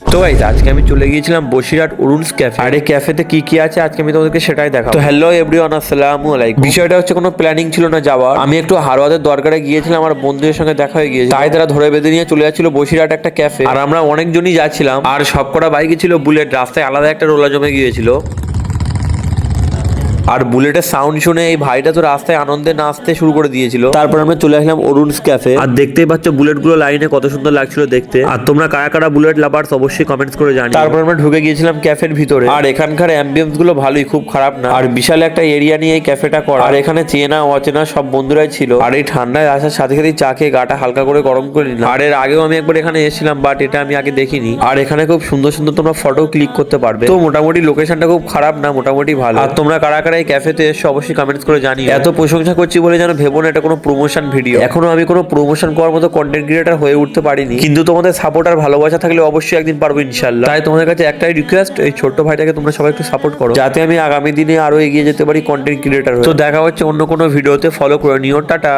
তো গাইস আজকে আমি চলে গিয়েছিলাম বসিরহাট অরুণস ক্যাফে। আর এই ক্যাফেতে কি কি আছে আজকে আমি তোমাদেরকে সেটাই দেখাবো। তো হ্যালো এভরিওয়ান, আসসালামু আলাইকুম। বিষয়টা হচ্ছে কোনো প্ল্যানিং ছিল না যাওয়ার, আমি একটু হারওয়াদের দরকারে গিয়েছিলাম, আমার বন্ধুদের সঙ্গে দেখা হয়ে গিয়েছে, তাই তারা ধরে বেঁধে নিয়ে চলে যাচ্ছিল বসিরহাট একটা ক্যাফে। আর আমরা অনেকজনই যাচ্ছিলাম, আর সবকটা বাইকই ছিল বুলেট। রাস্তায় আলাদা একটা রোলা জমে গিয়েছিল, আর বুলেটের সাউন্ড শুনে এই ভাইটা তো রাস্তায় আনন্দে নাচতে শুরু করে দিয়েছিল। তারপর আমরা চলে আসলাম অরুণস ক্যাফে, আর দেখতেই পাচ্ছ বুলেট গুলো লাইনে কত সুন্দর লাগছিল দেখতে। আর তোমরা কারা কারা বুলেট লাভার্স অবশ্যই কমেন্টস করে জানিও। তারপর আমরা ঢুকে গিয়েছিলাম ক্যাফের ভিতরে, আর এখানকার অ্যাম্বিয়েন্স গুলো ভালোই, খুব খারাপ না। আর বিশাল একটা এরিয়া নিয়ে এই ক্যাফেটা করা, আর এখানে চেনা অচেনা সব বন্ধুরাই ছিল। আর এই ঠান্ডায় আসার সাথে সাথে চা খেয়ে গাটা হালকা করে গরম করে নিলাম। আর এর আগেও আমি একবার এখানে এসেছিলাম, বাট এটা আমি আগে দেখিনি। আর এখানে খুব সুন্দর সুন্দর তোমরা ফটো ক্লিক করতে পারবে। তো মোটামুটি লোকেশনটা খুব খারাপ না, মোটামুটি ভালো। আর তোমরা কারা কারা এই ক্যাফেতে এসে অবশ্যই কমেন্টস করে জানিও। এত প্রশংসা করছি বলে যেন ভেবো না এটা কোনো প্রমোশন ভিডিও। এখনো আমি কোনো প্রমোশন করার মতো কন্টেন্ট ক্রিয়েটর হয়ে উঠতে পারিনি, কিন্তু তোমাদের সাপোর্ট আর ভালোবাসা থাকলে অবশ্যই একদিন পারবো ইনশাআল্লাহ। তাই তোমাদের কাছে একটাই রিকোয়েস্ট, এই ছোট্ট ভাইটাকে তোমরা সবাই একটু সাপোর্ট করো, যাতে আমি আগামী দিনে আরো এগিয়ে যেতে পারি কন্টেন্ট ক্রিয়েটর হয়ে। তো দেখা হচ্ছে অন্য কোনো ভিডিওতে, ফলো করে নিও, টাটা।